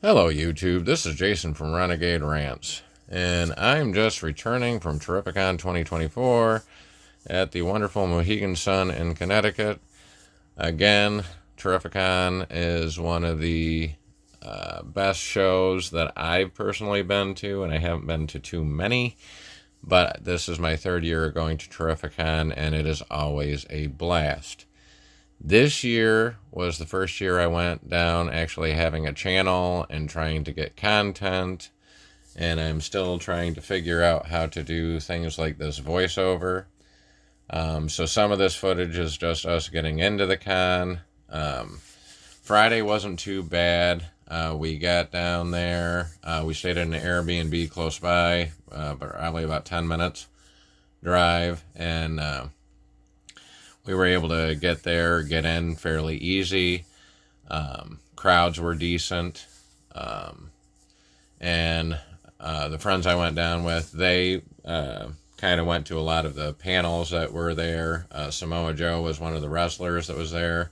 Hello YouTube, this is Jason from Renegade Rants, and I'm just returning from Terrificon 2024 at the wonderful Mohegan Sun in Connecticut. Again, Terrificon is one of the best shows that I've personally been to, and I haven't been to too many, but this is my third year going to Terrificon, and it is always a blast. This year was the first year I went down actually having a channel and trying to get content, and I'm still trying to figure out how to do things like this voiceover. So some of this footage is just us getting into the con. Friday wasn't too bad. We got down there. We stayed in an Airbnb close by, probably about 10 minutes drive, and we were able to get there, get in fairly easy. Crowds were decent. And the friends I went down with, they kind of went to a lot of the panels that were there. Samoa Joe was one of the wrestlers that was there,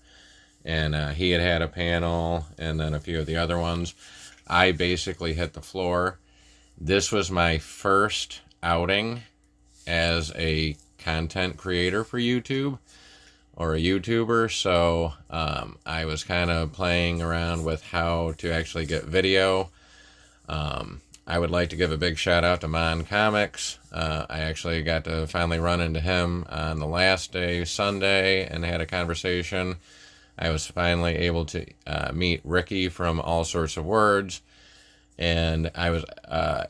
and he had a panel, and then a few of the other ones. I basically hit the floor. This was my first outing as a content creator for YouTube, or a YouTuber, so I was kind of playing around with how to actually get video. I would like to give a big shout out to Mon Comics. I actually got to finally run into him on the last day, Sunday, and had a conversation. I was finally able to meet Ricky from All Sorts of Words, and I was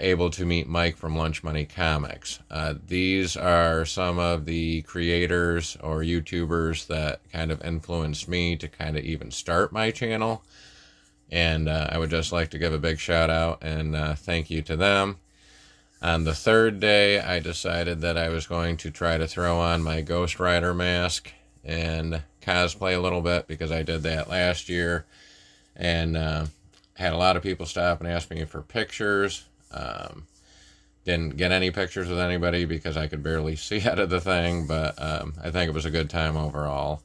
able to meet Mike from Lunch Money Comics. These are some of the creators or YouTubers that kind of influenced me to kind of even start my channel, and I would just like to give a big shout out and thank you to them. On the third day, I decided that I was going to try to throw on my Ghost Rider mask and cosplay a little bit, because I did that last year, and had a lot of people stop and ask me for pictures. Didn't get any pictures with anybody because I could barely see out of the thing, but I think it was a good time overall.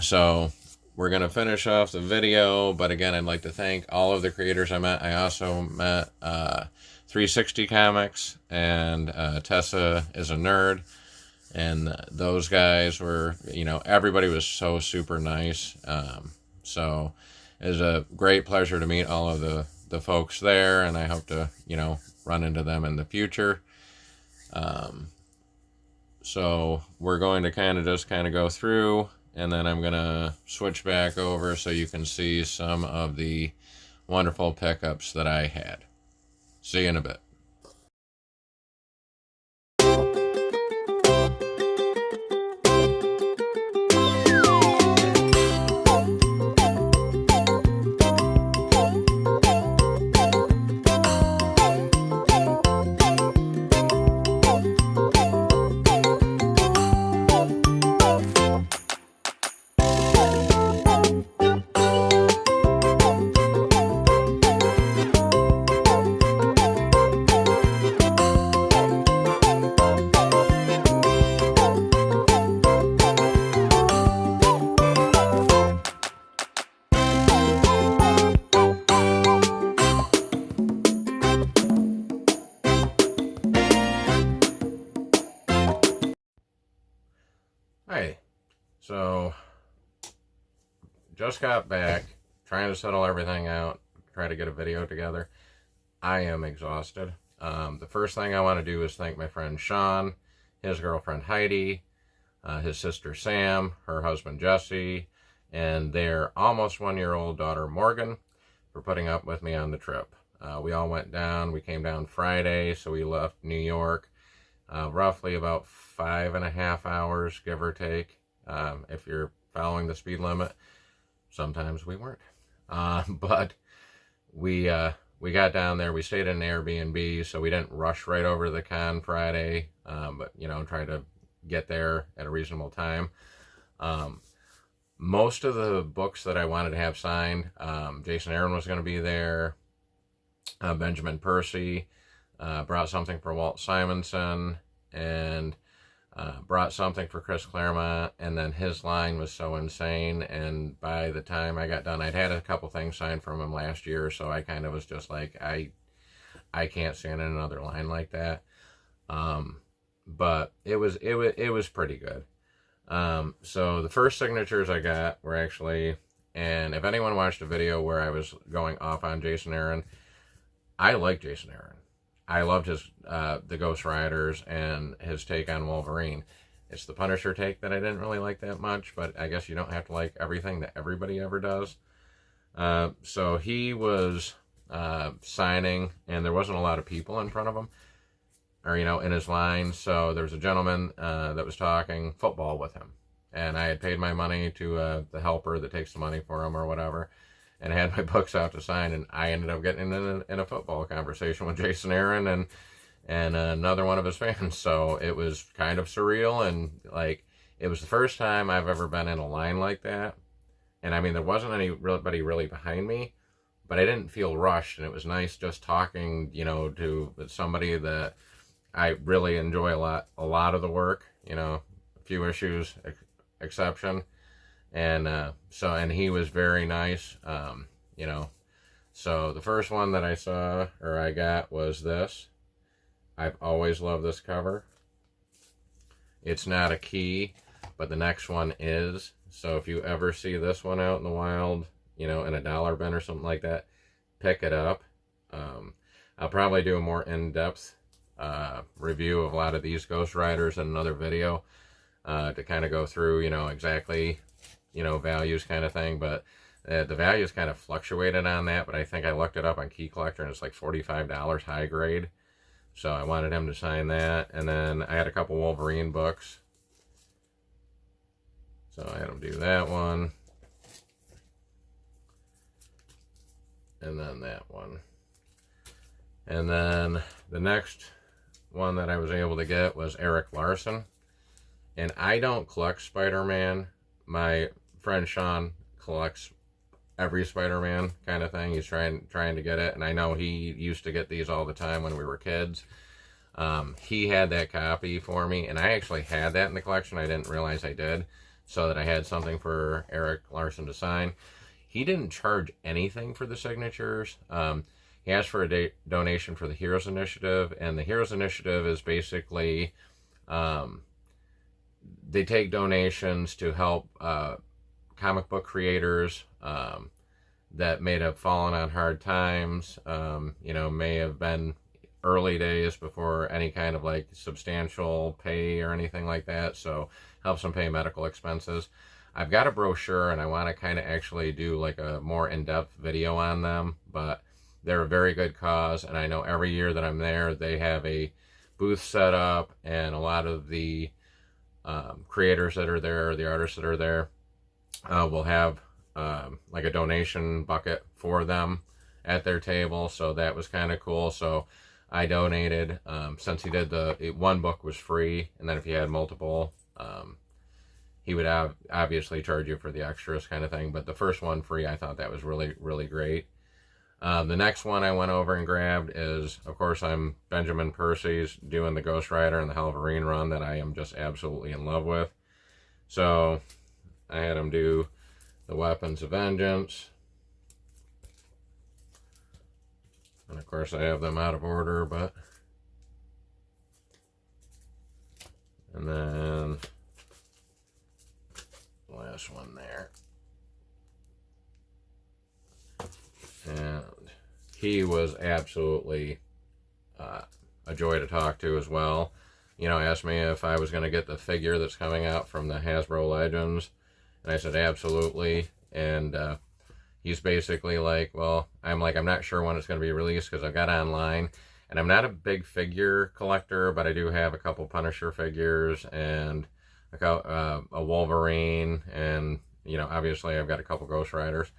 So we're going to finish off the video, but again, I'd like to thank all of the creators I met. I also met 360 Comics and Tessa is a Nerd, and those guys were, everybody was so super nice. So it was a great pleasure to meet all of the folks there, and I hope to, run into them in the future. So we're going to kind of go through, and then I'm going to switch back over so you can see some of the wonderful pickups that I had. See you in a bit. Hey, so just got back, trying to settle everything out, try to get a video together. I am exhausted. The first thing I want to do is thank my friend Sean, his girlfriend Heidi, his sister Sam, her husband Jesse, and their almost 1-year-old daughter Morgan for putting up with me on the trip. We all went down. We came down Friday, so we left New York roughly about 5.5 hours, give or take, if you're following the speed limit. Sometimes we weren't, but we got down there. We stayed in an Airbnb, so we didn't rush right over to the con Friday, but try to get there at a reasonable time. Most of the books that I wanted to have signed, Jason Aaron was going to be there, Benjamin Percy brought something for Walt Simonson, and brought something for Chris Claremont, and then his line was so insane, and by the time I got done, I'd had a couple things signed from him last year, so I kind of was just like, I can't stand in another line like that. But it was pretty good. So the first signatures I got were actually, and if anyone watched a video where I was going off on Jason Aaron, I like Jason Aaron. I loved his the Ghost Riders and his take on Wolverine. It's the Punisher take that I didn't really like that much, but I guess you don't have to like everything that everybody ever does. So he was signing, and there wasn't a lot of people in front of him, or, you know, in his line. So there was a gentleman that was talking football with him, and I had paid my money to the helper that takes the money for him or whatever, and I had my books out to sign, and I ended up getting in a football conversation with Jason Aaron and another one of his fans. So it was kind of surreal, and like, it was the first time I've ever been in a line like that. And I mean, there wasn't anybody really behind me, but I didn't feel rushed, and it was nice just talking, you know, to somebody that I really enjoy a lot of the work, you know, a few issues exception. And and he was very nice, you know. So the first one that I saw, or I got, was this. I've always loved this cover. It's not a key, but the next one is. So if you ever see this one out in the wild, you know, in a dollar bin or something like that, pick it up. I'll probably do a more in-depth review of a lot of these Ghost Riders in another video to kind of go through, you know, exactly, you know, values kind of thing. But the values kind of fluctuated on that, but I think I looked it up on Key Collector, and it's like $45 high grade. So I wanted him to sign that. And then I had a couple Wolverine books, so I had him do that one, and then that one. And then the next one that I was able to get was Eric Larson. And I don't collect Spider-Man. My friend Sean collects every Spider-Man kind of thing. He's trying to get it, and I know he used to get these all the time when we were kids. He had that copy for me, and I actually had that in the collection. I didn't realize I did, so that I had something for Eric Larson to sign. He didn't charge anything for the signatures. He asked for a donation for the Heroes Initiative, and the Heroes Initiative is basically, they take donations to help comic book creators that may have fallen on hard times, you know, may have been early days before any kind of like substantial pay or anything like that, so helps them pay medical expenses. I've got a brochure, and I want to kind of actually do like a more in-depth video on them, but they're a very good cause, and I know every year that I'm there, they have a booth set up, and a lot of the creators that are there, the artists that are there, will have like a donation bucket for them at their table. So that was kind of cool. So I donated, since he did one book was free, and then if you had multiple, he would obviously charge you for the extras kind of thing, but the first one free, I thought that was really, really great. The next one I went over and grabbed is, of course, I'm Benjamin Percy's doing the Ghost Rider and the Wolverine run that I am just absolutely in love with. So I had him do the Weapons of Vengeance. And of course I have them out of order, but... And then the last one there. And he was absolutely a joy to talk to as well. You know, asked me if I was going to get the figure that's coming out from the Hasbro Legends. And I said, absolutely. And he's basically like, well, I'm not sure when it's going to be released because I've got online. And I'm not a big figure collector, but I do have a couple Punisher figures and a Wolverine. And, you know, obviously I've got a couple Ghost Riders.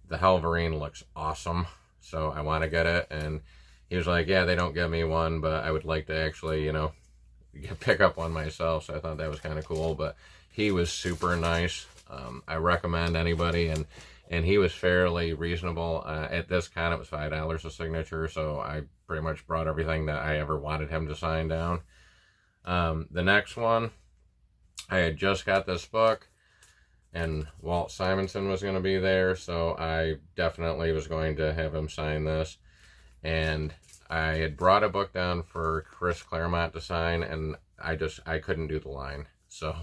The Wolverine looks awesome, so I want to get it. And he was like, yeah, they don't give me one, but I would like to actually, you know, pick up one myself. So I thought that was kind of cool. But he was super nice. I recommend anybody, and he was fairly reasonable. At this con, it was $5 a signature, so I pretty much brought everything that I ever wanted him to sign down. The next one I had just got this book, and Walt Simonson was going to be there, so I definitely was going to have him sign this. And I had brought a book down for Chris Claremont to sign, and I couldn't do the line. So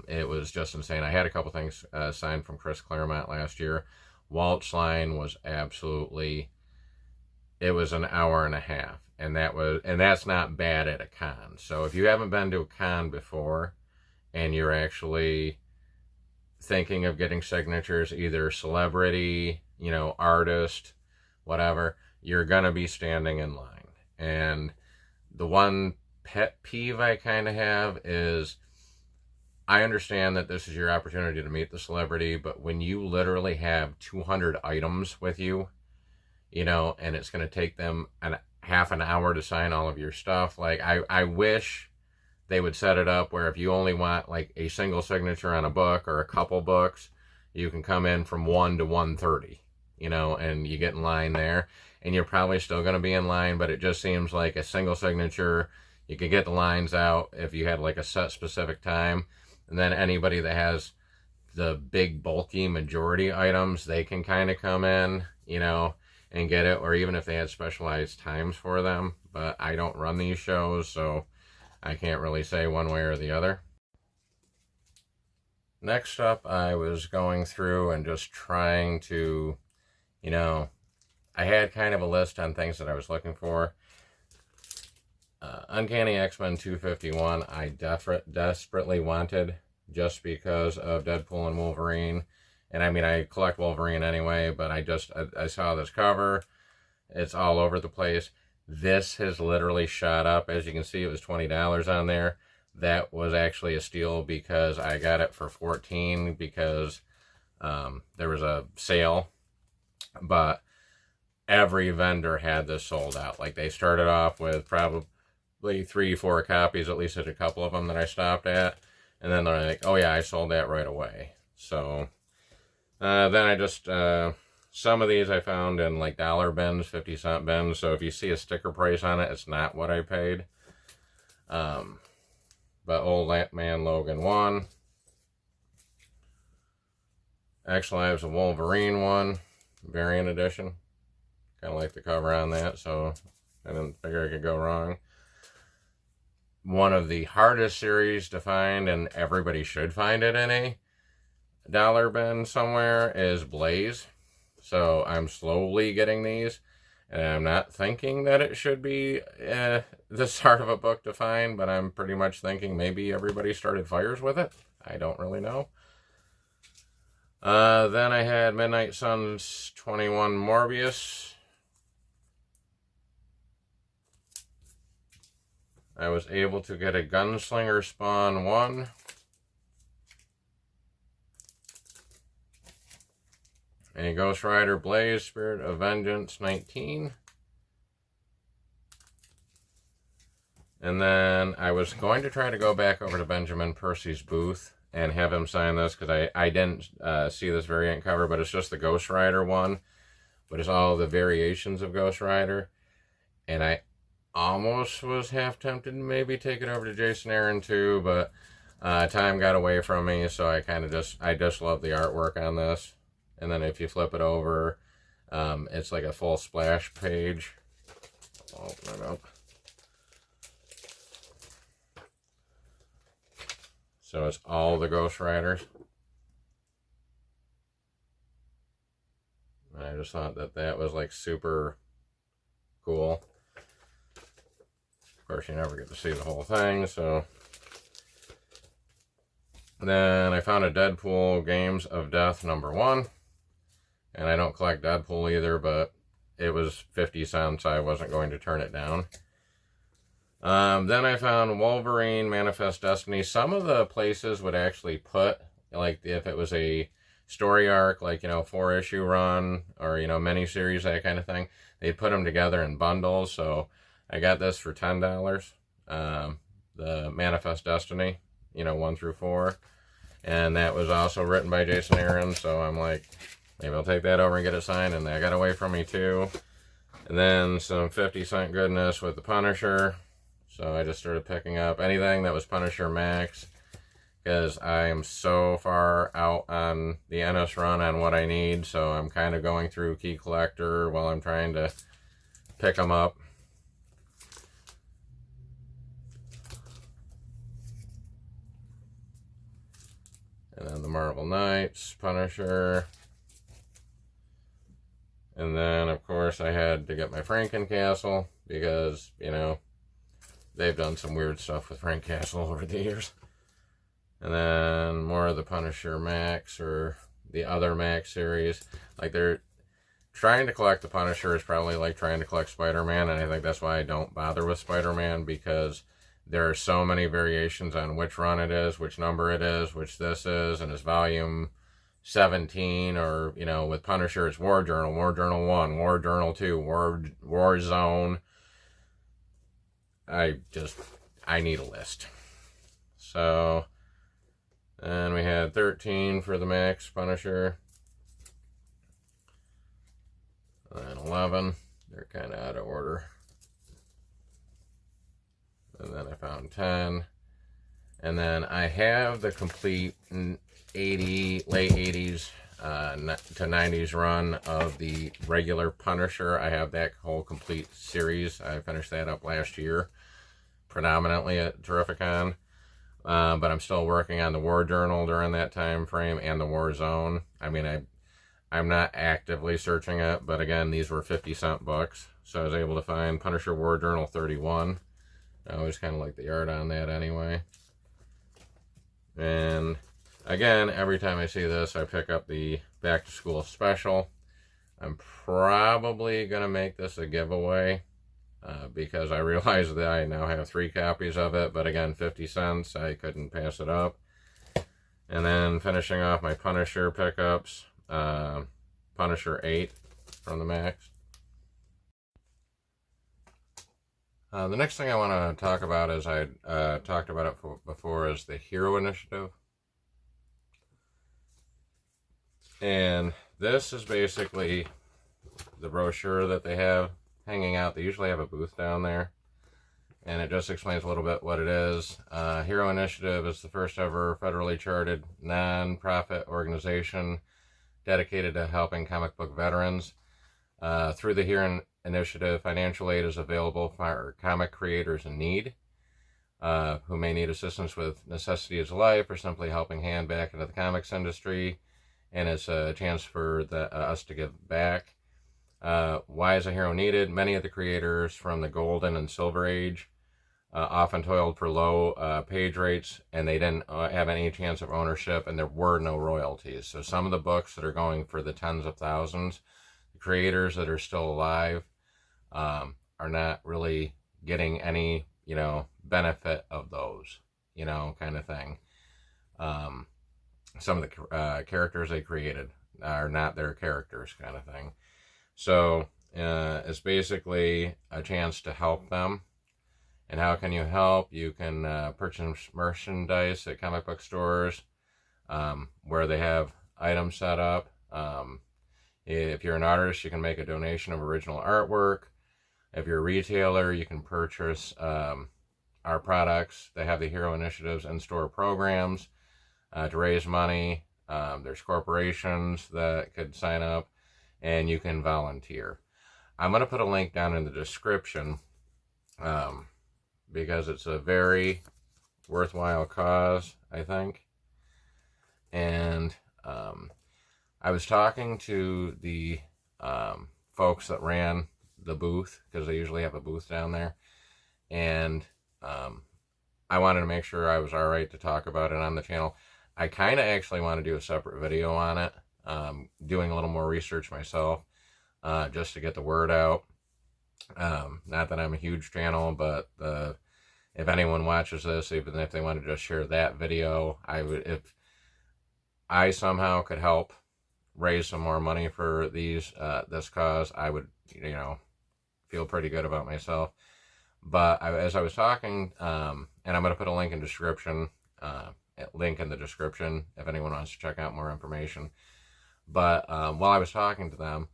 it was just insane. I had a couple things signed from Chris Claremont last year. Walt's line was absolutely, it was an hour and a half, and that's not bad at a con. So if you haven't been to a con before and you're actually thinking of getting signatures, either celebrity, artist, whatever, you're gonna be standing in line. And the one pet peeve I kind of have is, I understand that this is your opportunity to meet the celebrity, but when you literally have 200 items with you, and it's going to take them half an hour to sign all of your stuff, like, I wish they would set it up where if you only want like a single signature on a book or a couple books, you can come in from 1 to 1:30, and you get in line there, and you're probably still going to be in line, but it just seems like a single signature, you could get the lines out if you had like a set specific time, and then anybody that has the big bulky majority items, they can kind of come in, and get it, or even if they had specialized times for them. But I don't run these shows, so I can't really say one way or the other. Next up, I was going through and just trying to, I had kind of a list on things that I was looking for. Uncanny X-Men 251, I desperately wanted, just because of Deadpool and Wolverine. And I mean, I collect Wolverine anyway, but I saw this cover. It's all over the place. This has literally shot up. As you can see, it was $20 on there. That was actually a steal because I got it for $14 because there was a sale. But every vendor had this sold out. Like, they started off with probably 3-4 copies, at least at a couple of them that I stopped at. And then they're like, oh yeah, I sold that right away. So then I just, some of these I found in like dollar bins, 50-cent bins. So if you see a sticker price on it, it's not what I paid. But Old Man Logan 1. X-Lives of Wolverine 1. Variant edition. Kind of like the cover on that, so I didn't figure I could go wrong. One of the hardest series to find, and everybody should find it in a dollar bin somewhere, is Blaze. So I'm slowly getting these, and I'm not thinking that it should be this hard of a book to find, but I'm pretty much thinking maybe everybody started fires with it. I don't really know. Then I had Midnight Suns 21 Morbius. I was able to get a Gunslinger Spawn 1. A Ghost Rider Blaze Spirit of Vengeance 19. And then I was going to try to go back over to Benjamin Percy's booth and have him sign this, because I didn't see this variant cover, but it's just the Ghost Rider one. But it's all the variations of Ghost Rider. And I almost was half tempted to maybe take it over to Jason Aaron too, but time got away from me, so I just love the artwork on this. And then if you flip it over, it's like a full splash page. I'll open it up. So it's all the Ghost Riders. I just thought that was like super cool. Of course, you never get to see the whole thing, so. Then I found a Deadpool Games of Death #1. And I don't collect Deadpool either, but it was 50 cents. I wasn't going to turn it down. Then I found Wolverine Manifest Destiny. Some of the places would actually put, like, if it was a story arc, like, 4-issue run, or, miniseries, that kind of thing, they'd put them together in bundles. So I got this for $10. The Manifest Destiny, 1 through 4. And that was also written by Jason Aaron, so I'm like, maybe I'll take that over and get it signed, and that got away from me too. And then some 50-cent goodness with the Punisher. So I just started picking up anything that was Punisher Max. because I am so far out on the NS run on what I need, so I'm kind of going through Key Collector while I'm trying to pick them up. And then the Marvel Knights, Punisher. And then, of course, I had to get my Franken-Castle because, you know, they've done some weird stuff with Frank Castle over the years. And then more of the Punisher Max or the other Max series. Like, they're trying to collect the Punisher is probably like trying to collect Spider-Man, and I think that's why I don't bother with Spider-Man, because there are so many variations on which run it is, which number it is, which this is, and it's volume 17, or, you know, with Punisher, it's War Journal 1, War Journal 2, War Zone. I need a list. So, and we had 13 for the Max Punisher. And 11, they're kind of out of order. And then I found 10. And then I have the complete late 80s to 90s run of the regular Punisher. I have that whole complete series. I finished that up last year, predominantly at Terrificon. But I'm still working on the War Journal during that time frame and the War Zone. I mean, I'm not actively searching it, but again, these were 50-cent books. So I was able to find Punisher War Journal 31. I always kind of like the art on that anyway. And again, every time I see this, I pick up the Back to School Special. I'm probably going to make this a giveaway because I realize that I now have 3 copies of it. But again, 50 cents, I couldn't pass it up. And then finishing off my Punisher pickups, Punisher 8 from the Max. The next thing I want to talk about, as I talked about it before, is the Hero Initiative. And this is basically the brochure that they have hanging out. They usually have a booth down there. And it just explains a little bit what it is. Hero Initiative is the first ever federally chartered non-profit organization dedicated to helping comic book veterans. Through the Hero Initiative, financial aid is available for comic creators in need, who may need assistance with necessities of life or simply helping hand back into the comics industry. And it's a chance for us to give back. Why is a hero needed? Many of the creators from the Golden and Silver Age often toiled for low page rates, and they didn't have any chance of ownership, and there were no royalties. So some of the books that are going for the tens of thousands, the creators that are still alive are not really getting any, you know, benefit of those, you know, kind of thing. Some of the characters they created are not their characters, kind of thing. So it's basically a chance to help them. And how can you help? You can purchase merchandise at comic book stores where they have items set up. If you're an artist, you can make a donation of original artwork. If you're a retailer, you can purchase our products. They have the Hero Initiatives in-store programs to raise money. There's corporations that could sign up, and you can volunteer. I'm going to put a link down in the description because it's a very worthwhile cause, I think. And I was talking to the folks that ran the booth, because they usually have a booth down there, and I wanted to make sure I was all right to talk about it on the channel. I kind of actually want to do a separate video on it, doing a little more research myself, just to get the word out. Not that I'm a huge channel, but if anyone watches this, even if they want to just share that video, I would, if I somehow could help raise some more money for these this cause, I would, you know, feel pretty good about myself. But as I was talking, and I'm going to put a link in the description, if anyone wants to check out more information. But while I was talking to them,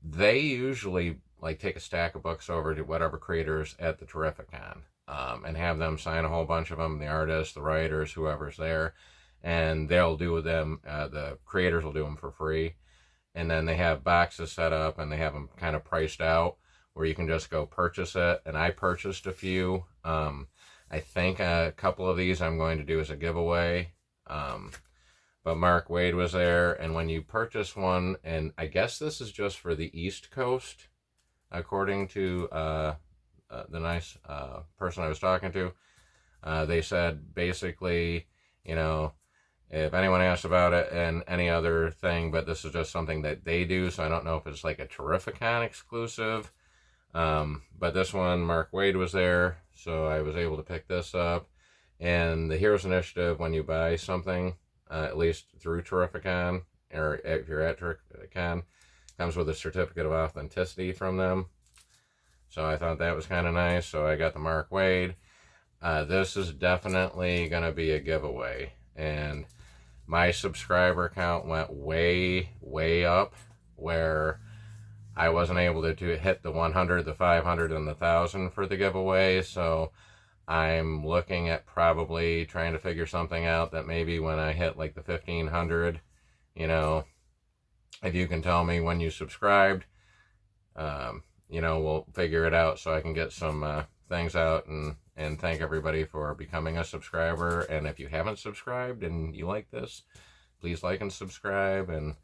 they usually like take a stack of books over to whatever creators at the Terrificon. and have them sign a whole bunch of them, the artists, the writers, whoever's there, and they'll do them, the creators will do them for free. And then they have boxes set up, and they have them kind of priced out where you can just go purchase it. And I purchased a few. I think a couple of these I'm going to do as a giveaway. But Mark Waid was there, and when you purchase one, and I guess this is just for the East Coast, according to the nice person I was talking to, they said basically, you know, if anyone asks about it and any other thing, but this is just something that they do, so I don't know if it's like a Terrificon exclusive. But this one, Mark Waid was there, so I was able to pick this up. And the Heroes Initiative, when you buy something, at least through Terrificon, or if you're at Terrificon, comes with a certificate of authenticity from them. So I thought that was kind of nice, so I got the Mark Waid. This is definitely going to be a giveaway, and my subscriber count went way, way up, where I wasn't able to hit the 100, the 500, and the 1,000 for the giveaway, so I'm looking at probably trying to figure something out that maybe when I hit like the 1,500, you know, if you can tell me when you subscribed, you know, we'll figure it out so I can get some things out and thank everybody for becoming a subscriber. And if you haven't subscribed and you like this, please like and subscribe, and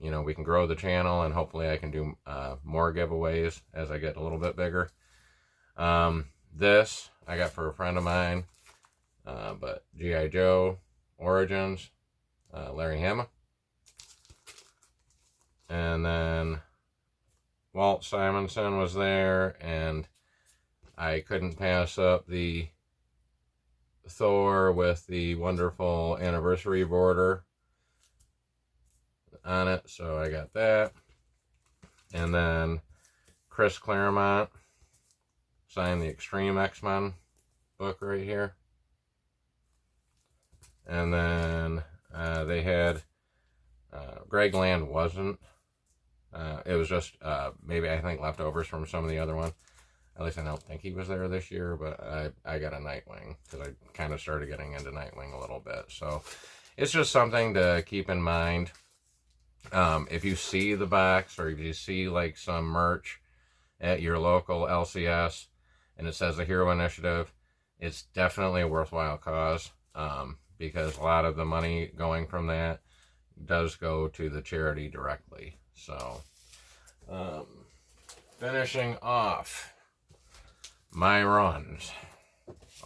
you know, we can grow the channel, and hopefully I can do more giveaways as I get a little bit bigger. This I got for a friend of mine, but G.I. Joe Origins, Larry Hama. And then Walt Simonson was there, and I couldn't pass up the Thor with the wonderful anniversary border on it, so I got that. And then Chris Claremont signed the Extreme X-Men book right here. And then they had Greg Land wasn't. It was just maybe I think leftovers from some of the other one. At least I don't think he was there this year, but I got a Nightwing because I kind of started getting into Nightwing a little bit. So it's just something to keep in mind. If you see the box, or if you see like some merch at your local LCS and it says the Hero Initiative, it's definitely a worthwhile cause, because a lot of the money going from that does go to the charity directly. So finishing off my runs,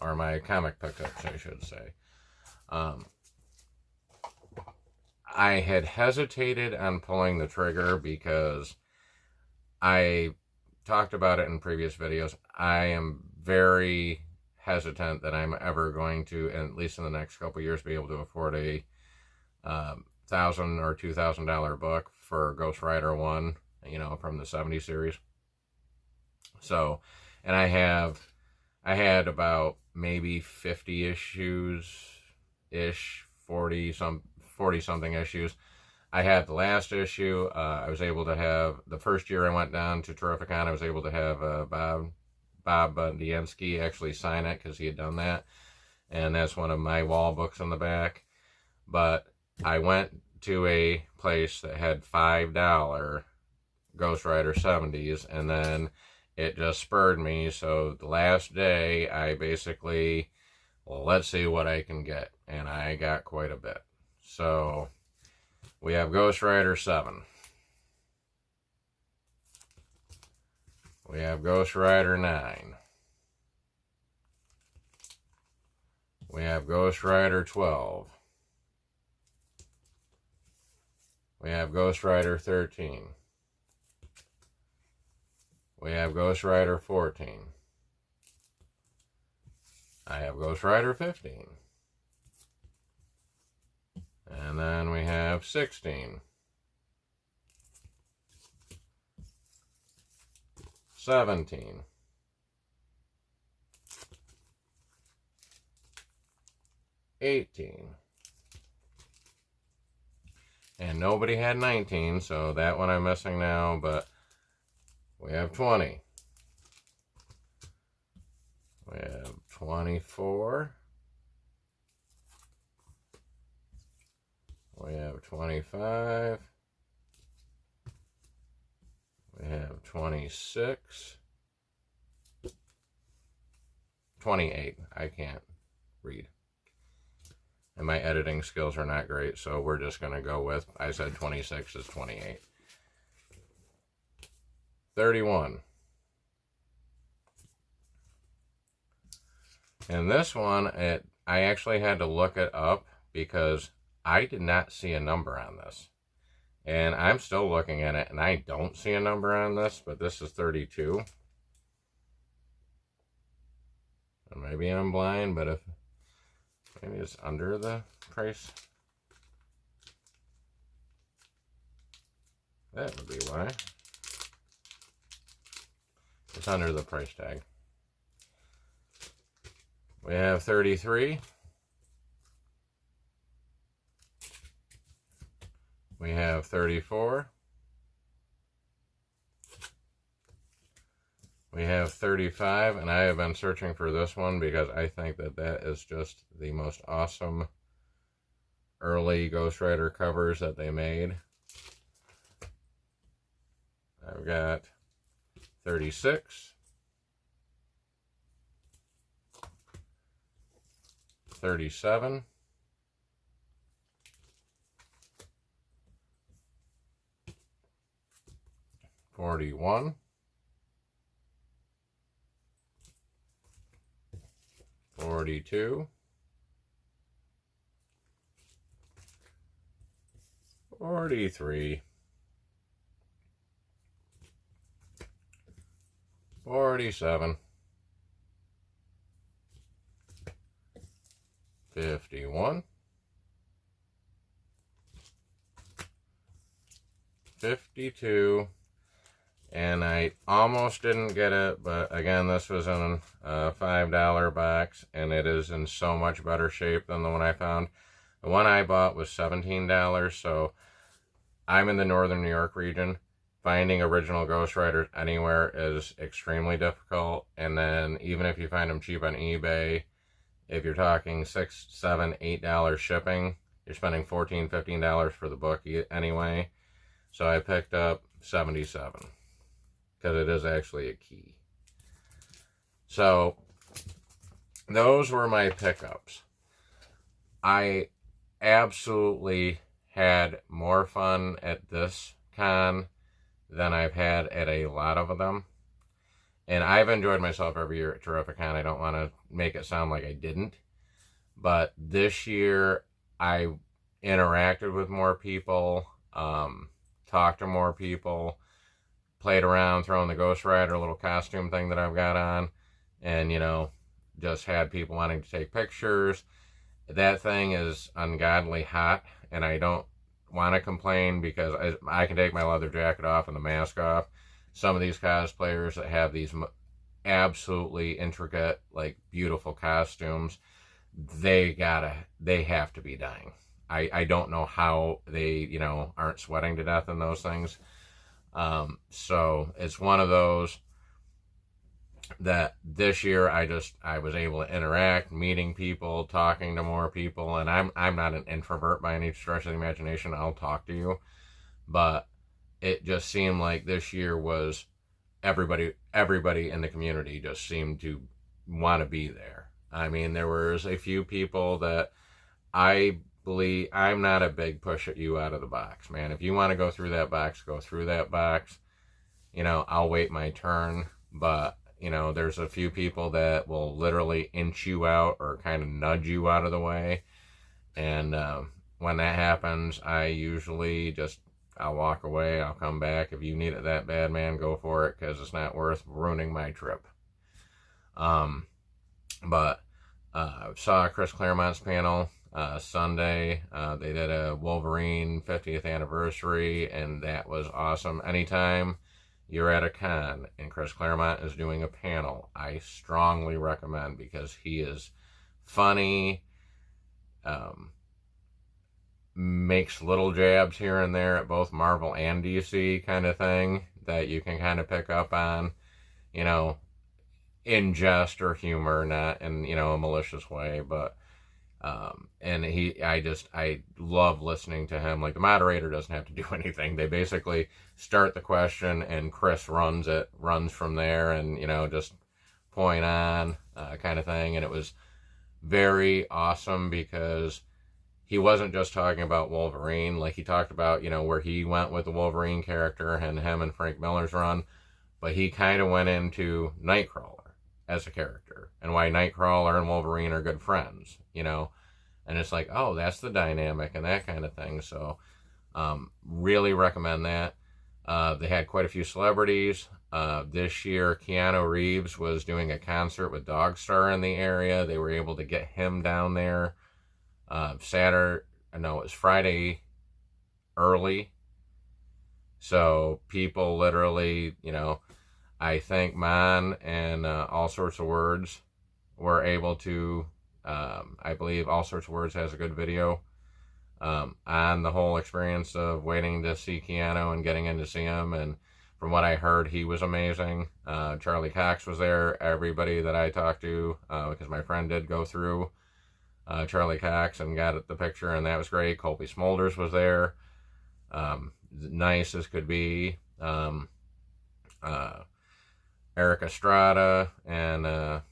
or my comic pickups, I should say. I had hesitated on pulling the trigger because I talked about it in previous videos. I am very hesitant that I'm ever going to, at least in the next couple of years, be able to afford a $1,000 or $2,000 book for Ghost Rider 1, you know, from the 70 series. So, and I had about maybe 50 issues-ish, 40 something issues. I had the last issue. I was able to have, the first year I went down to Terrificon, I was able to have Bob Diensky actually sign it, because he had done that. And that's one of my wall books in the back. But I went to a place that had $5 Ghost Rider 70s, and then it just spurred me. So the last day, I basically, well, let's see what I can get. And I got quite a bit. So we have Ghost Rider 7. We have Ghost Rider 9. We have Ghost Rider 12. We have Ghost Rider 13. We have Ghost Rider 14. I have Ghost Rider 15. And then we have 16. 17. 18. And nobody had 19, so that one I'm missing now, but we have 20. 24. We have 25. We have 26. 28. I can't read. And my editing skills are not great, so we're just going to go with, I said 26 is 28. 31. And this one, I actually had to look it up because I did not see a number on this. And I'm still looking at it, and I don't see a number on this, but this is 32. And maybe I'm blind, but if maybe it's under the price. That would be why. It's under the price tag. We have 33. We have 34. We have 35, and I have been searching for this one because I think that that is just the most awesome early Ghost Rider covers that they made. I've got 36. 37. 41. 42. 43. 47. 51. 52. And I almost didn't get it, but again, this was in a $5 box, and it is in so much better shape than the one I found. The one I bought was $17, so I'm in the northern New York region. Finding original Ghost Riders anywhere is extremely difficult, and then even if you find them cheap on eBay, if you're talking $6, $7, $8 shipping, you're spending $14, $15 for the book anyway. So I picked up 77 because it is actually a key. So those were my pickups. I absolutely had more fun at this con than I've had at a lot of them. And I've enjoyed myself every year at Terrificon. I don't want to make it sound like I didn't. But this year, I interacted with more people, talked to more people, played around, throwing the Ghost Rider little costume thing that I've got on, and, you know, just had people wanting to take pictures. That thing is ungodly hot, and I don't want to complain because I can take my leather jacket off and the mask off. Some of these cosplayers that have these absolutely intricate, like, beautiful costumes, they have to be dying. I don't know how they, you know, aren't sweating to death in those things. So it's one of those that this year I was able to interact, meeting people, talking to more people, and I'm not an introvert by any stretch of the imagination. I'll talk to you, but it just seemed like this year was everybody in the community just seemed to want to be there. I mean, there was a few people that I believe, I'm not a big push at you out of the box, man. If you want to go through that box, go through that box. You know, I'll wait my turn, but you know, there's a few people that will literally inch you out or kind of nudge you out of the way. And when that happens, I usually I'll walk away. I'll come back. If you need it that bad, man, go for it, because it's not worth ruining my trip. But saw Chris Claremont's panel Sunday. They did a Wolverine 50th anniversary, and that was awesome. Anytime you're at a con and Chris Claremont is doing a panel, I strongly recommend, because he is funny, makes little jabs here and there at both Marvel and DC kind of thing that you can kind of pick up on. You know, in jest or humor, not in, you know, a malicious way, but and I love listening to him. Like, the moderator doesn't have to do anything. They basically start the question and Chris runs from there, and, you know, just point on, kind of thing. And it was very awesome because he wasn't just talking about Wolverine. Like, he talked about, you know, where he went with the Wolverine character and him and Frank Miller's run, but he kind of went into Nightcrawler as a character and why Nightcrawler and Wolverine are good friends, you know. And it's like, oh, that's the dynamic and that kind of thing. So really recommend that. They had quite a few celebrities. This year, Keanu Reeves was doing a concert with Dogstar in the area. They were able to get him down there it was Friday early. So people literally, you know, I think Mon and All Sorts of Words were able to, I believe All Sorts of Words has a good video on the whole experience of waiting to see Keanu and getting in to see him. And from what I heard, he was amazing. Charlie Cox was there. Everybody that I talked to, because my friend did go through Charlie Cox and got the picture, and that was great. Colby Smulders was there. Nice as could be. Eric Estrada and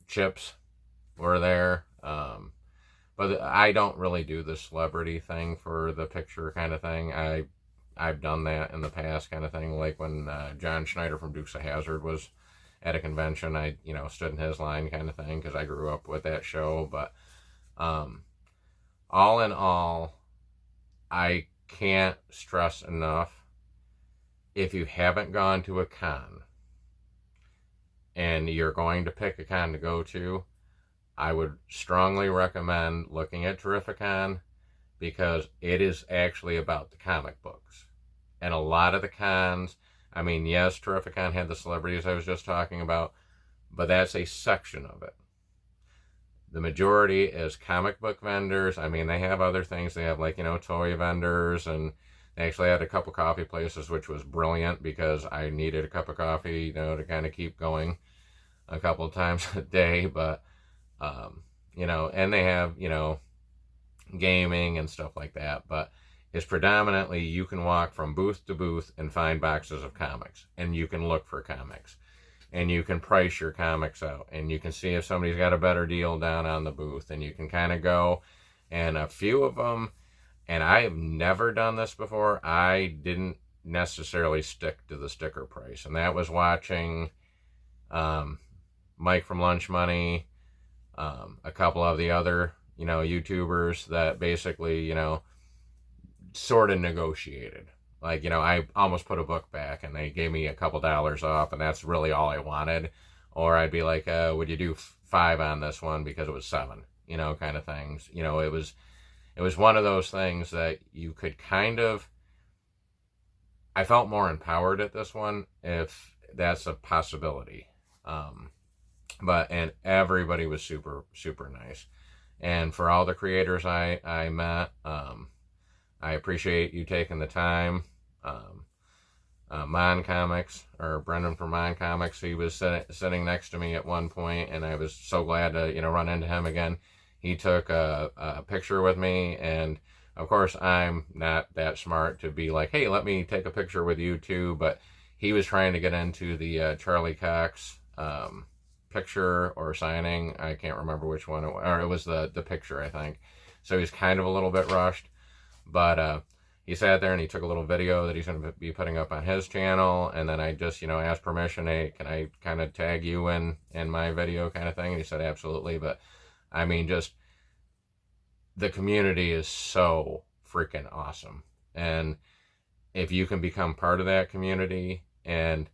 Chips were there. But I don't really do the celebrity thing for the picture kind of thing. I've done that in the past kind of thing, like when John Schneider from Dukes of Hazzard was at a convention. I, you know, stood in his line kind of thing because I grew up with that show. But all in all, I can't stress enough, if you haven't gone to a con and you're going to pick a con to go to, I would strongly recommend looking at Terrificon, because it is actually about the comic books. And a lot of the cons, I mean, yes, Terrificon had the celebrities I was just talking about, but that's a section of it. The majority is comic book vendors. I mean, they have other things. They have, like, you know, toy vendors, and they actually had a couple coffee places, which was brilliant because I needed a cup of coffee, you know, to kind of keep going a couple of times a day. But you know, and they have, you know, gaming and stuff like that, but it's predominantly, you can walk from booth to booth and find boxes of comics, and you can look for comics, and you can price your comics out, and you can see if somebody's got a better deal down on the booth, and you can kind of go. And a few of them, and I have never done this before, I didn't necessarily stick to the sticker price, and that was watching Mike from Lunch Money, a couple of the other, you know, YouTubers that basically, you know, sort of negotiated. Like, you know, I almost put a book back and they gave me a couple dollars off, and that's really all I wanted. Or I'd be like, would you do 5 on this one because it was 7, you know, kind of things. You know, it was one of those things that you could kind of, I felt more empowered at this one, if that's a possibility. And everybody was super, super nice. And for all the creators I met, I appreciate you taking the time. Mon Comics, or Brendan from Mon Comics, he was sitting next to me at one point, and I was so glad to, you know, run into him again. He took a picture with me, and of course I'm not that smart to be like, hey, let me take a picture with you too, but he was trying to get into the Charlie Cox picture or signing. I can't remember which one it was, or it was the picture, I think. So he's kind of a little bit rushed, but he sat there and he took a little video that he's going to be putting up on his channel, and then I just, you know, asked permission, hey, can I kind of tag you in my video kind of thing? And he said absolutely. But I mean, just the community is so freaking awesome, and if you can become part of that community, and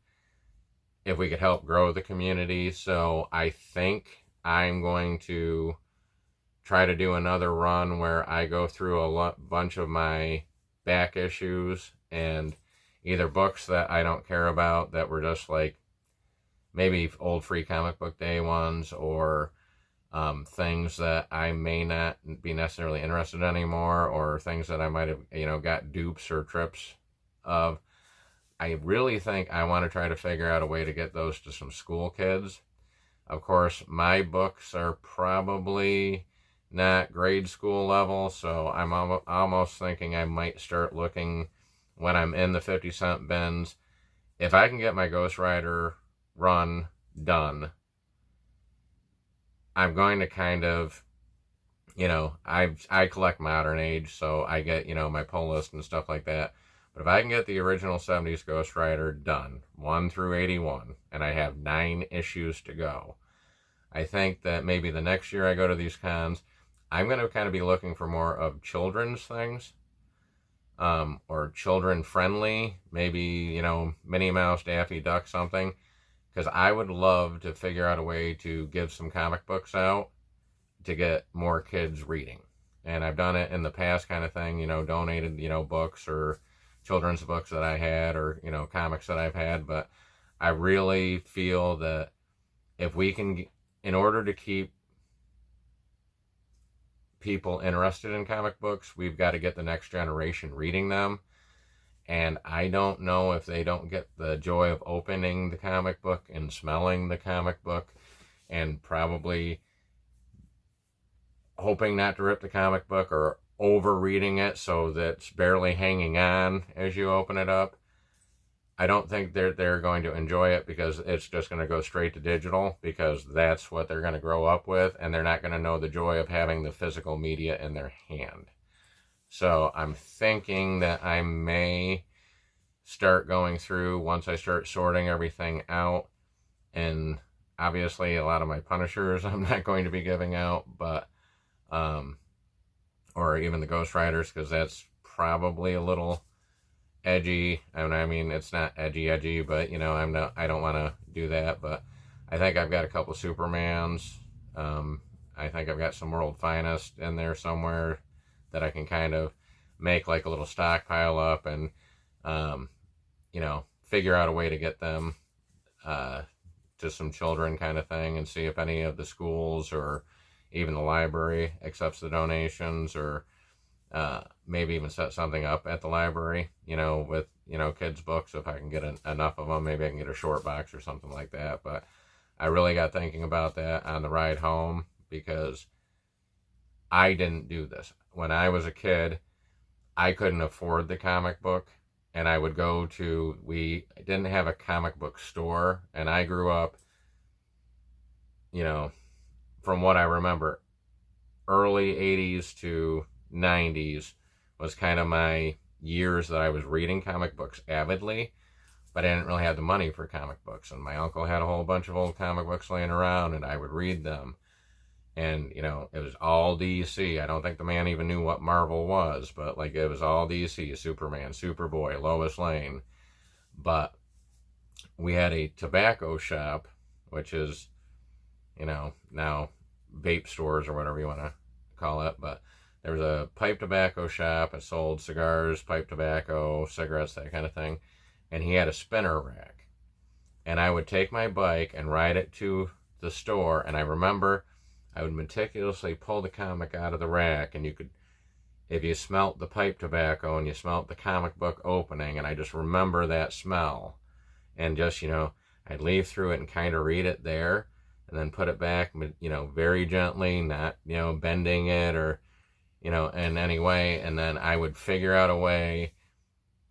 if we could help grow the community. So I think I'm going to try to do another run where I go through a bunch of my back issues, and either books that I don't care about that were just like maybe old Free Comic Book Day ones, or things that I may not be necessarily interested in anymore, or things that I might have, you know, got dupes or trips of. I really think I want to try to figure out a way to get those to some school kids. Of course, my books are probably not grade school level, so I'm almost thinking I might start looking when I'm in the 50-cent bins. If I can get my Ghost Rider run done, I'm going to kind of, I collect modern age, so I get, my pull list and stuff like that. But if I can get the original 70s Ghost Rider done, 1 through 81, and I have 9 issues to go, I think that maybe the next year I go to these cons, I'm going to kind of be looking for more of children's things, or children-friendly, maybe, Minnie Mouse, Daffy Duck, something, because I would love to figure out a way to give some comic books out to get more kids reading. And I've done it in the past kind of thing, donated, books or children's books that I had, or, comics that I've had, but I really feel that if we can, in order to keep people interested in comic books, we've got to get the next generation reading them. And I don't know if they don't get the joy of opening the comic book and smelling the comic book and probably hoping not to rip the comic book or over reading it so that it's barely hanging on as you open it up. I don't think they're going to enjoy it, because it's just going to go straight to digital, because that's what they're going to grow up with, and they're not going to know the joy of having the physical media in their hand. So I'm thinking that I may start going through, once I start sorting everything out, and obviously a lot of my Punishers I'm not going to be giving out, but or even the Ghost Riders, because that's probably a little edgy. I mean, it's not edgy, but I don't want to do that. But I think I've got a couple Supermans. I think I've got some World Finest in there somewhere that I can kind of make like a little stockpile up, and figure out a way to get them to some children kind of thing, and see if any of the schools or even the library accepts the donations, or maybe even set something up at the library, with, kids' books. If I can get enough of them, maybe I can get a short box or something like that. But I really got thinking about that on the ride home, because I didn't do this. When I was a kid, I couldn't afford the comic book, and I would go to, we didn't have a comic book store, and I grew up, from what I remember, early 80s to 90s was kind of my years that I was reading comic books avidly, but I didn't really have the money for comic books. And my uncle had a whole bunch of old comic books laying around, and I would read them. And, it was all DC. I don't think the man even knew what Marvel was, but like it was all DC, Superman, Superboy, Lois Lane. But we had a tobacco shop, which is, now vape stores or whatever you want to call it, but there was a pipe tobacco shop. It sold cigars, pipe tobacco, cigarettes, that kind of thing. And he had a spinner rack. And I would take my bike and ride it to the store. And I remember I would meticulously pull the comic out of the rack. And you could, if you smelt the pipe tobacco and you smelt the comic book opening, and I just remember that smell. And just, I'd leaf through it and kind of read it there. And then put it back, very gently, not, bending it or, in any way. And then I would figure out a way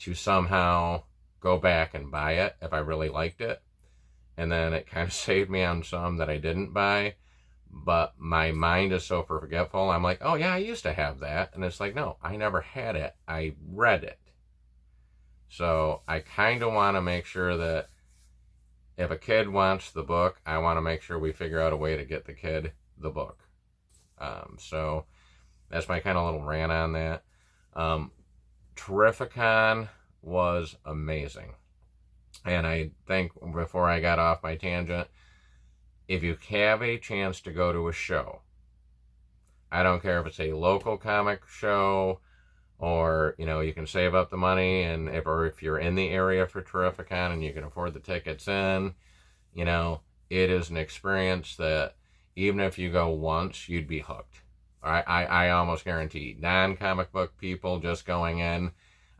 to somehow go back and buy it if I really liked it. And then it kind of saved me on some that I didn't buy. But my mind is so forgetful. I'm like, oh yeah, I used to have that. And it's like, no, I never had it. I read it. So I kind of want to make sure that if a kid wants the book, I want to make sure we figure out a way to get the kid the book. So that's my kind of little rant on that. Terrificon was amazing. And I think before I got off my tangent, if you have a chance to go to a show, I don't care if it's a local comic show, or, you can save up the money, and if you're in the area for Terrificon and you can afford the tickets in, it is an experience that even if you go once, you'd be hooked. I almost guarantee. Non-comic book people just going in,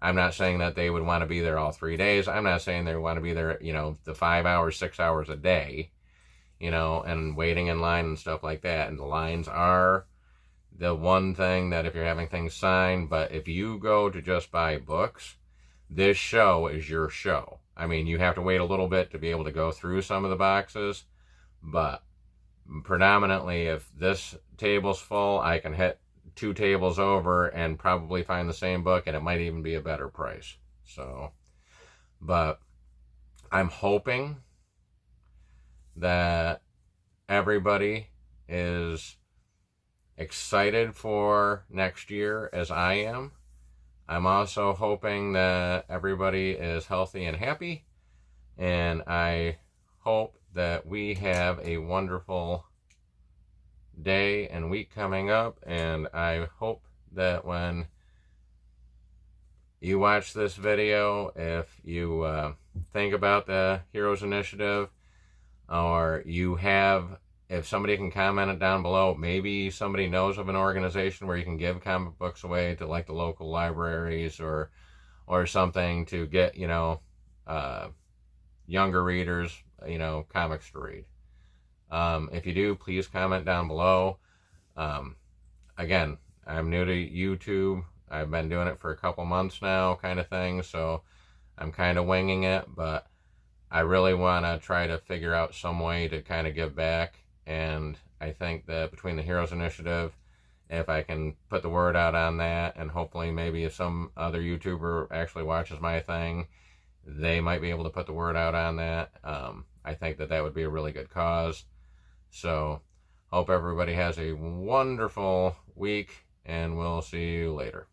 I'm not saying that they would want to be there all 3 days. I'm not saying they want to be there, the 5 hours, 6 hours a day, and waiting in line and stuff like that. And the lines are the one thing that if you're having things signed, but if you go to just buy books, this show is your show. I mean, you have to wait a little bit to be able to go through some of the boxes, but predominantly, if this table's full, I can hit 2 tables over and probably find the same book, and it might even be a better price. So, but I'm hoping that everybody is excited for next year as I am. I'm also hoping that everybody is healthy and happy, and I hope that we have a wonderful day and week coming up, and I hope that when you watch this video, if you think about the Heroes Initiative, or if somebody can comment it down below, maybe somebody knows of an organization where you can give comic books away to like the local libraries or something to get, younger readers, comics to read. If you do, please comment down below. Again, I'm new to YouTube. I've been doing it for a couple months now, kind of thing, so I'm kind of winging it, but I really want to try to figure out some way to kind of give back. And I think that between the Heroes Initiative, if I can put the word out on that, and hopefully maybe if some other YouTuber actually watches my thing, they might be able to put the word out on that. I think that would be a really good cause. So, hope everybody has a wonderful week, and we'll see you later.